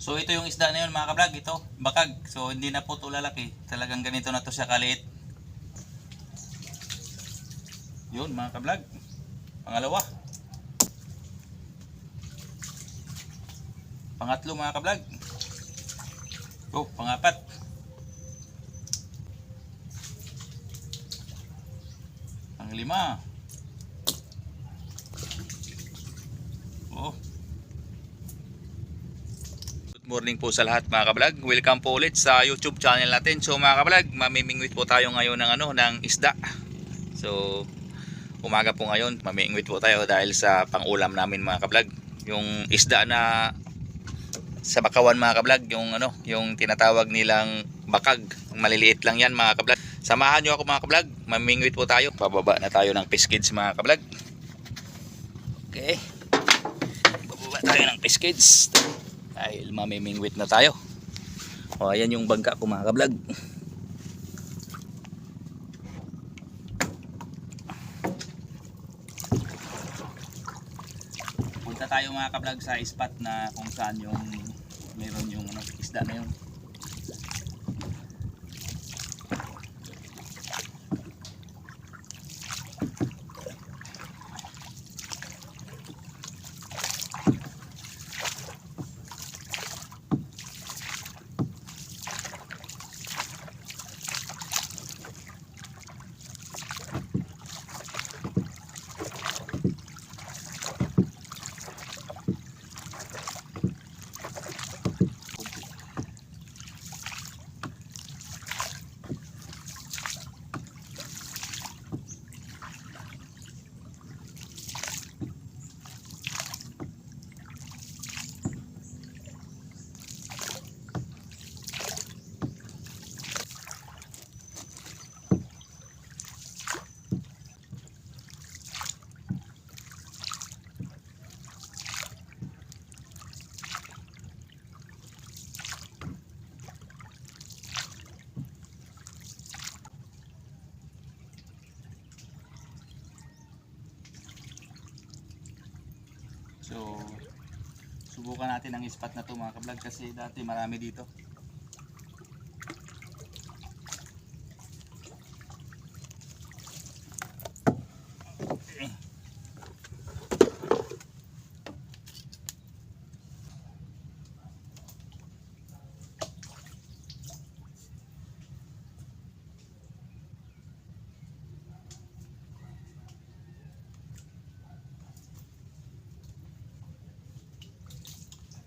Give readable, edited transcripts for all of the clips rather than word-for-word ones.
So ito yung isda na yun mga kablog, ito, bakag. So hindi na po ito lalaki, talagang ganito na to siya kaliit. Yun mga kablog, pangalawa. Pangatlo mga kablog. Oh, pangapat. Panglima. Oh. Good morning po sa lahat mga kablog. Welcome po ulit sa YouTube channel natin. So mga kablog, mamimingwit po tayo ngayon ng isda. So umaga po ngayon, mamimingwit po tayo dahil sa pangulam namin mga kablog. Yung isda na sa bakawan mga kablog, yung tinatawag nilang bakag. Maliliit lang yan mga kablog. Samahan nyo ako mga kablog, mamingwit po tayo. Bababa na tayo ng piskids mga kablog. Okay, bababa tayo ng piskids dahil mamimingwit na tayo. O ayan yung bangka ko mga kablog. Punta tayo mga kablog sa spot na kung saan yung meron yung isda na yun. So subukan natin ang spot na to mga kablog kasi dati marami dito. Okay.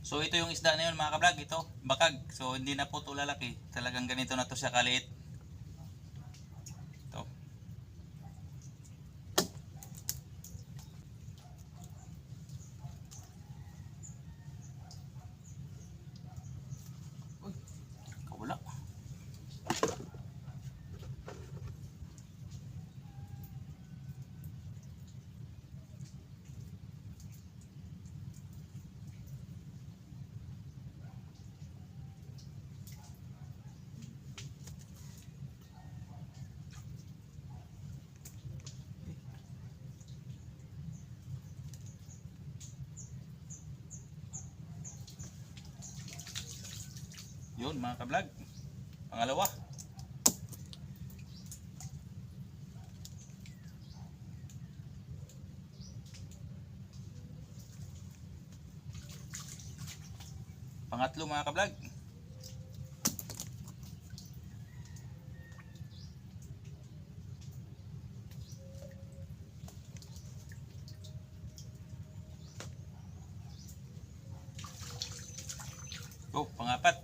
So ito yung isda na yun mga kablog, ito, bakag. So hindi na po ito lalaki, talagang ganito na to siya kaliit. Ito. Uy, kawala. Yun mga kablog, pangalawa. Pangatlo mga kablog. Oh, pangapat.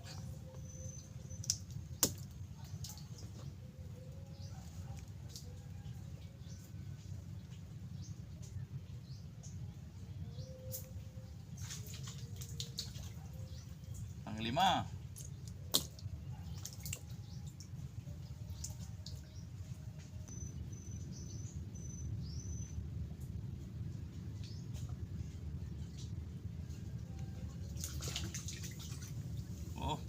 Panglima. Oh.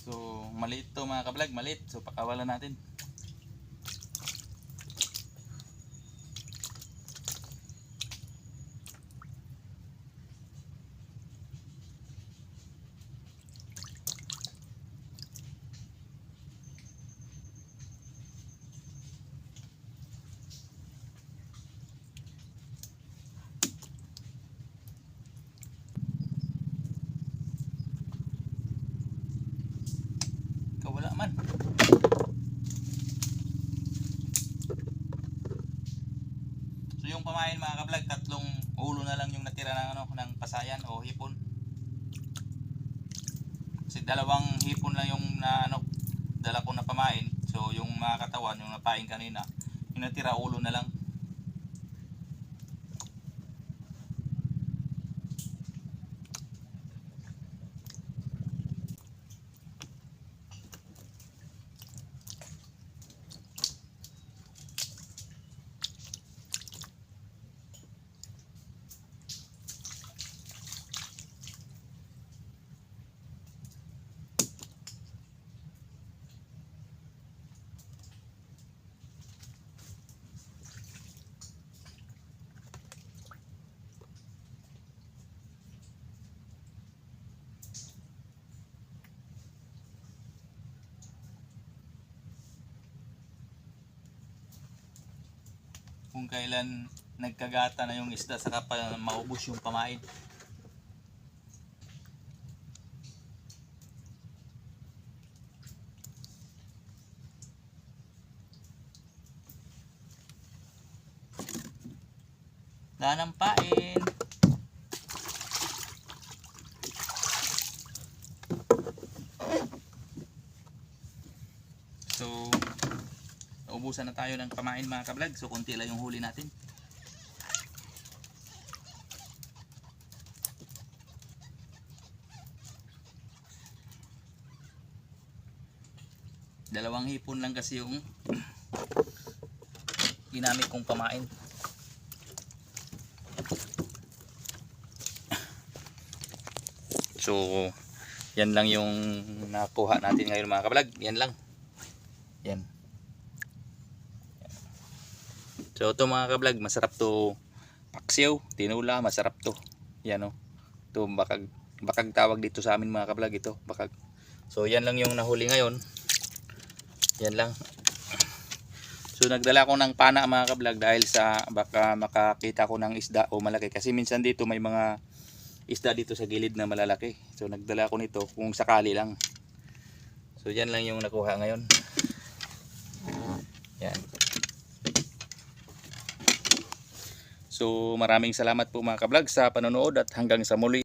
So maliit to mga kablog, maliit. So pakawalan natin. Wala man. So yung pamain mga kablog, tatlong ulo na lang yung natira ng ng pasayan o hipon. Kasi dalawang hipon lang yung dala ko na pamain. So yung mga katawan, yung napain kanina, yung natira ulo na lang. Kung kailan nagkagata na yung isda saka pa maubos yung pamain. Daan ng pain. So naubusan na tayo ng pamain mga kablog. So konti lang yung huli natin. Dalawang hipon lang kasi yung ginamit kong pamain. So yan lang yung nakuha natin ngayon mga kablog. Yan lang. Yan. So ito mga kablog, masarap to paksiw, tinula, masarap to. Yan o. Ito bakag tawag dito sa amin mga kablog, ito bakag. So yan lang yung nahuli ngayon. Yan lang. So nagdala ko ng pana mga kablog dahil sa baka makakita ko ng isda o malaki. Kasi minsan dito may mga isda dito sa gilid na malalaki. So nagdala ko nito kung sakali lang. So yan lang yung nakuha ngayon. Yan. So maraming salamat po mga kablog sa panonood at hanggang sa muli.